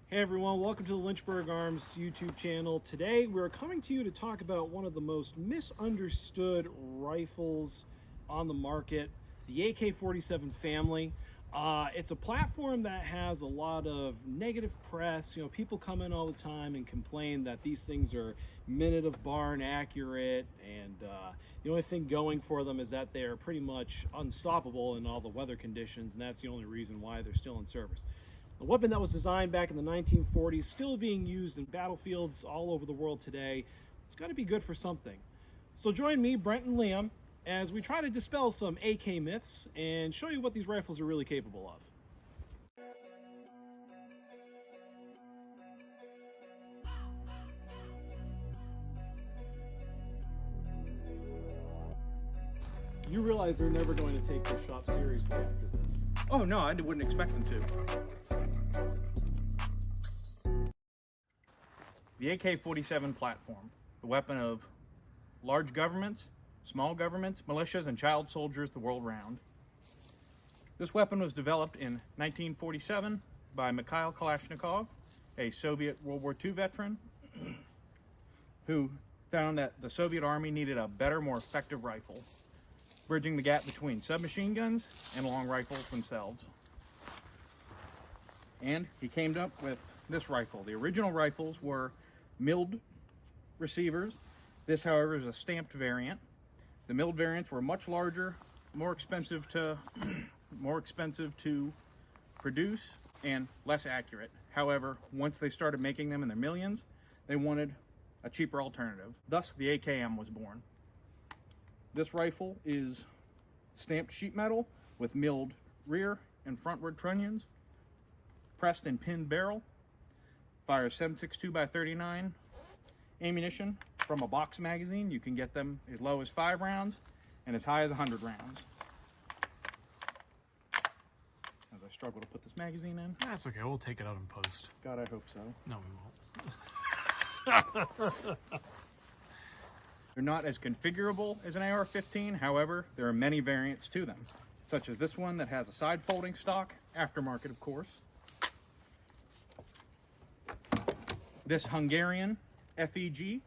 Hey everyone, welcome to the Lynchburg Arms YouTube channel. Today we're coming to you to talk about one of the most misunderstood rifles on the market, the AK-47 family. It's a platform that has a lot of negative press. You know, people come in all the time and complain that these things are minute of barn accurate, and the only thing going for them is that they're pretty much unstoppable in all the weather conditions, and that's the only reason why they're still in service. A weapon that was designed back in the 1940s, still being used in battlefields all over the world today. It's got to be good for something. So join me, Brent and Liam, as we try to dispel some AK myths and show you what these rifles are really capable of. You realize they're never going to take this shop seriously after this. Oh no, I wouldn't expect them to. The AK-47 platform, the weapon of large governments, small governments, militias, and child soldiers the world round. This weapon was developed in 1947 by Mikhail Kalashnikov, a Soviet World War II veteran, who found that the Soviet Army needed a better, more effective rifle, bridging the gap between submachine guns and long rifles themselves. And he came up with this rifle. The original rifles were milled receivers. This, however, is a stamped variant. The milled variants were much larger, more expensive to produce, and less accurate. However, once they started making them in their millions, they wanted a cheaper alternative. Thus, the AKM was born. This rifle is stamped sheet metal with milled rear and frontward trunnions, pressed and pinned barrel, fires 7.62x39 ammunition. From a box magazine, you can get them as low as 5 rounds and as high as 100 rounds. As I struggle to put this magazine in. That's okay, we'll take it out in post. God, I hope so. No, we won't. They're not as configurable as an AR-15, however, there are many variants to them, such as this one that has a side folding stock, aftermarket of course. This Hungarian FEG,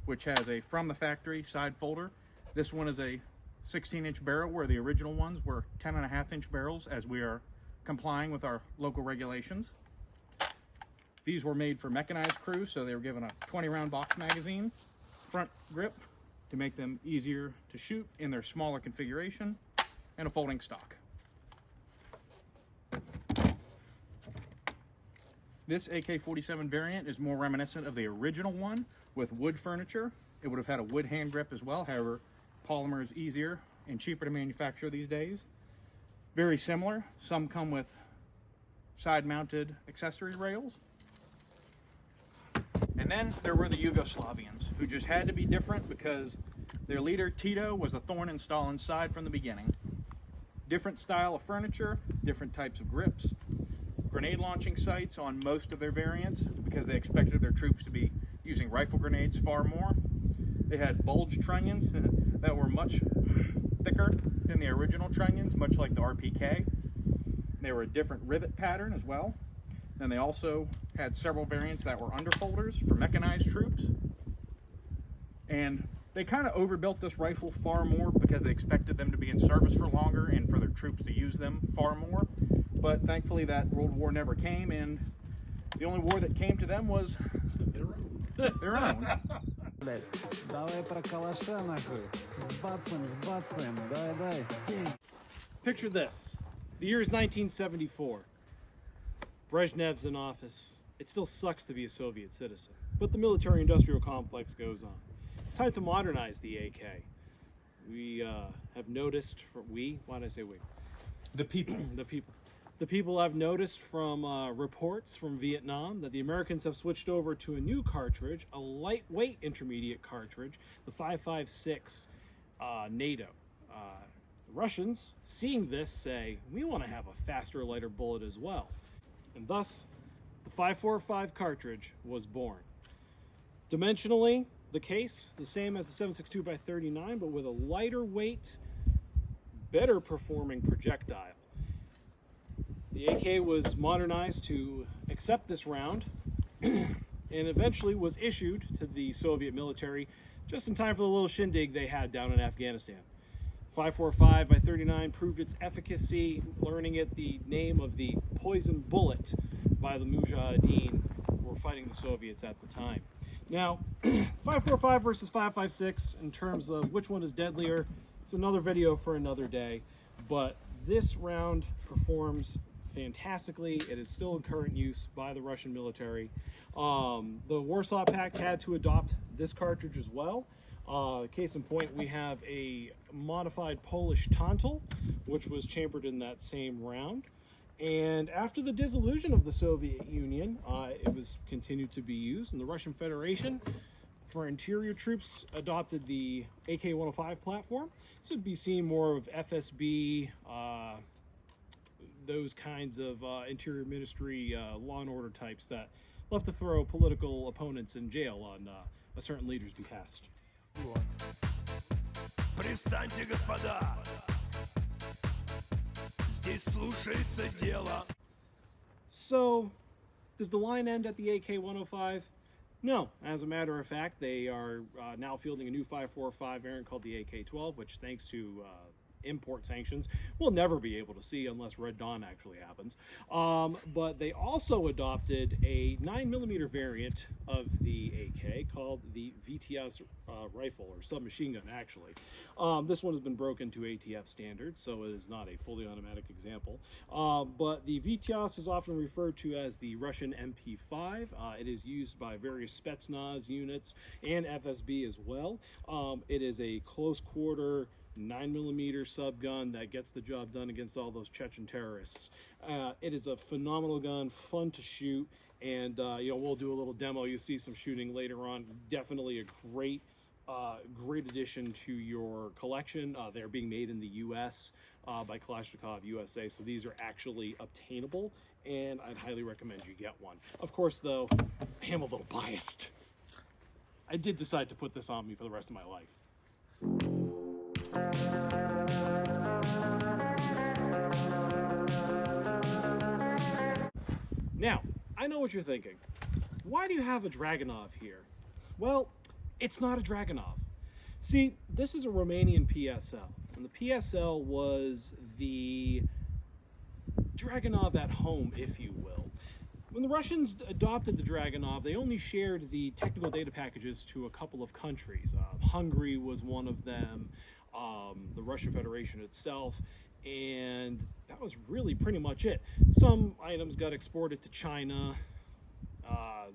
which has a from the factory side folder. This one is a 16-inch barrel, where the original ones were 10.5-inch barrels, as we are complying with our local regulations. These were made for mechanized crews, so they were given a 20-round box magazine, front grip to make them easier to shoot in their smaller configuration, and a folding stock. This AK-47 variant is more reminiscent of the original one with wood furniture. It would have had a wood hand grip as well, however, polymer is easier and cheaper to manufacture these days. Very similar. Some come with side-mounted accessory rails. And then there were the Yugoslavians, who just had to be different because their leader, Tito, was a thorn in Stalin's side from the beginning. Different style of furniture, different types of grips, grenade launching sights on most of their variants because they expected their troops to be using rifle grenades far more. They had bulge trunnions that were much thicker than the original trunnions, much like the RPK. They were a different rivet pattern as well. And they also had several variants that were underfolders for mechanized troops. And they kind of overbuilt this rifle far more because they expected them to be in service for longer and for their troops to use them far more. But thankfully that World War never came, and the only war that came to them was their own. Picture this. The year is 1974. Brezhnev's in office. It still sucks to be a Soviet citizen, but the military-industrial complex goes on. It's time to modernize the AK. We have noticed, why did I say we? The people. The people have noticed from reports from Vietnam that the Americans have switched over to a new cartridge, a lightweight intermediate cartridge, the 5.56 NATO. The Russians, seeing this, say, we want to have a faster, lighter bullet as well. And thus, the 5.45 cartridge was born. Dimensionally, the case, the same as the 7.62x39, but with a lighter weight, better performing projectile. The AK was modernized to accept this round and eventually was issued to the Soviet military just in time for the little shindig they had down in Afghanistan. 545 by 39 proved its efficacy, learning it the name of the poison bullet by the Mujahideen who were fighting the Soviets at the time. Now, 545 versus 556 in terms of which one is deadlier, it's another video for another day, but this round performs fantastically. It is still in current use by the Russian military. The Warsaw Pact had to adopt this cartridge as well. Case in point, we have a modified Polish Tontal, which was chambered in that same round. And after the dissolution of the Soviet Union, it was continued to be used, and the Russian Federation, for interior troops, adopted the AK-105 platform. So it'd be seen more of FSB, those kinds of interior ministry law and order types that love to throw political opponents in jail on a certain leader's behest. Пристаньте, господа. Здесь слушается дело. So, does the line end at the AK-105? No. As a matter of fact, they are now fielding a new 545 variant called the AK-12, which, thanks to import sanctions, we'll never be able to see unless Red Dawn actually happens. But they also adopted a 9mm variant of the AK called the VTS rifle, or submachine gun, actually. This one has been broken to ATF standards, so it is not a fully automatic example. But the VTS is often referred to as the Russian MP5. It is used by various Spetsnaz units and FSB as well. It is a close quarter 9mm subgun that gets the job done against all those Chechen terrorists. It is a phenomenal gun, fun to shoot, and we'll do a little demo. You'll see some shooting later on. Definitely a great addition to your collection. They're being made in the U.S. By Kalashnikov USA, so these are actually obtainable, and I'd highly recommend you get one. Of course, though, I am a little biased. I did decide to put this on me for the rest of my life. Now, I know what you're thinking. Why do you have a Dragonov here? Well, it's not a Dragonov. See, this is a Romanian PSL, and the PSL was the Dragonov at home, if you will. When the Russians adopted the Dragonov, they only shared the technical data packages to a couple of countries. Hungary was one of them, the Russian Federation itself, and that was really pretty much it. Some items got exported to China.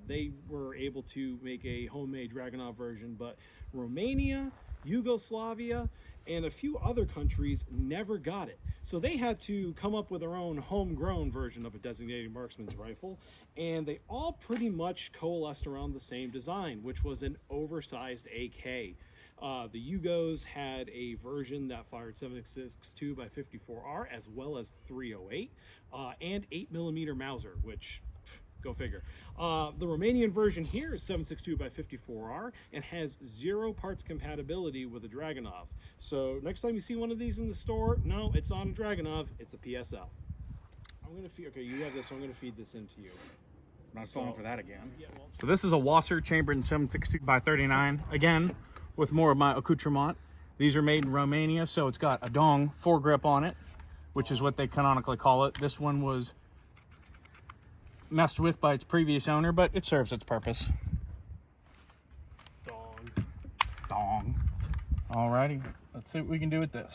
They were able to make a homemade Dragonov version, but Romania, Yugoslavia, and a few other countries never got it. So they had to come up with their own homegrown version of a designated marksman's rifle, and they all pretty much coalesced around the same design, which was an oversized AK. The Yugos had a version that fired 7.62 by 54R, as well as 308, and 8mm Mauser, which, go figure. The Romanian version here is 7.62 by 54R and has 0 parts compatibility with a Dragonov. So next time you see one of these in the store, no, it's not a Dragonov, it's a PSL. I'm gonna feed, okay, you have this, so I'm gonna feed this into you. I'm not falling for that again. Yeah, well, So this is a Wasser chambered in 7.62 by 39. Again, with more of my accoutrement. These are made in Romania, so it's got a dong foregrip on it, which is what they canonically call it. This one was messed with by its previous owner, but it serves its purpose. Dong. Alrighty, let's see what we can do with this.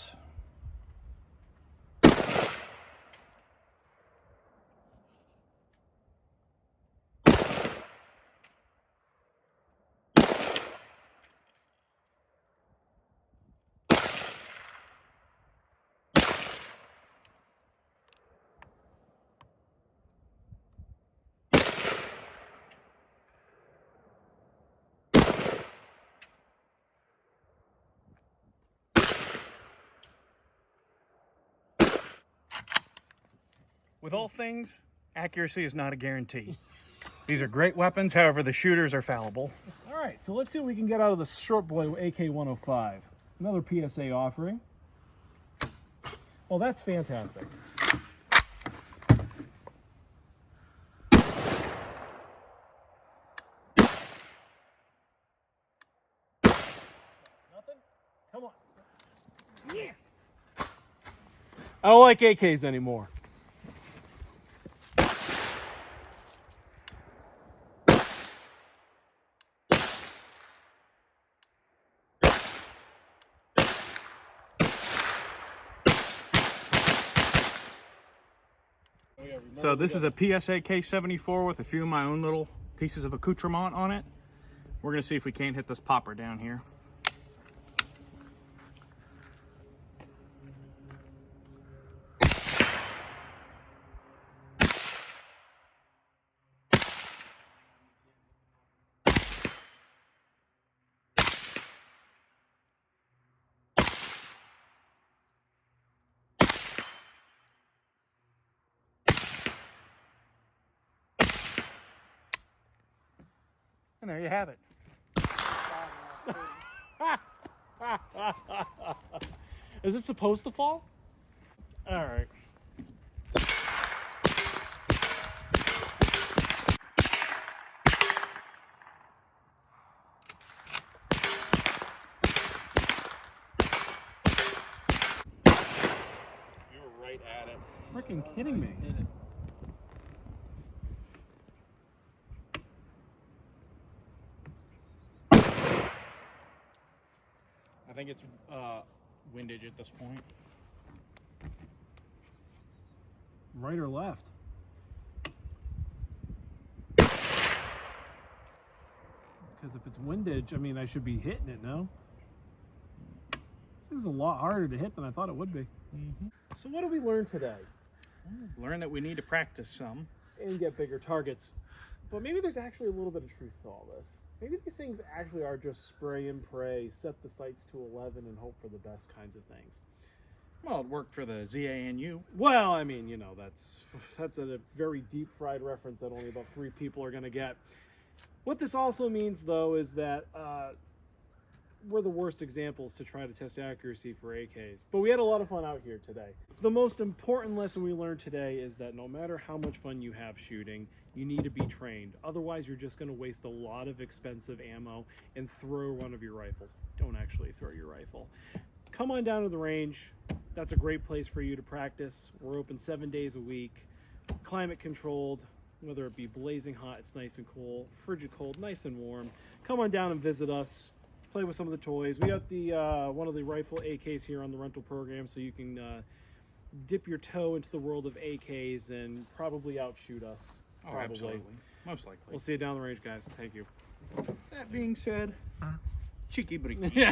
With all things, accuracy is not a guarantee. These are great weapons, however, the shooters are fallible. all right, so let's see what we can get out of the short boy AK-105. Another PSA offering. Oh, that's fantastic. I don't like AKs anymore. So this is a PSA K74 with a few of my own little pieces of accoutrement on it. We're gonna see if we can't hit this popper down here. And there you have it. Is it supposed to fall? All right. You were right at it. Freaking kidding me. I think it's windage at this point. Right or left? Because if it's windage, I mean, I should be hitting it, no? This is a lot harder to hit than I thought it would be. So what did we learn today? Learn that we need to practice some. And get bigger targets. But maybe there's actually a little bit of truth to all this. Maybe these things actually are just spray and pray, set the sights to 11 and hope for the best kinds of things. Well, it worked for the ZANU. Well, I mean, you know, that's a very deep fried reference that only about 3 people are going to get. What this also means, though, is that we're the worst examples to try to test accuracy for AKs. But we had a lot of fun out here today. The most important lesson we learned today is that no matter how much fun you have shooting, you need to be trained. Otherwise, you're just going to waste a lot of expensive ammo and throw one of your rifles. Don't actually throw your rifle. Come on down to the range. That's a great place for you to practice. We're open 7 days a week, climate controlled, whether it be blazing hot, it's nice and cool, frigid cold, nice and warm. Come on down and visit us. Play with some of the toys. We got the one of the rifle AKs here on the rental program, so you can dip your toe into the world of AKs and probably outshoot us. Oh, Probably. absolutely. Most likely. We'll see you down the range, guys. Thank you. That being said, cheeky breeky. Yeah.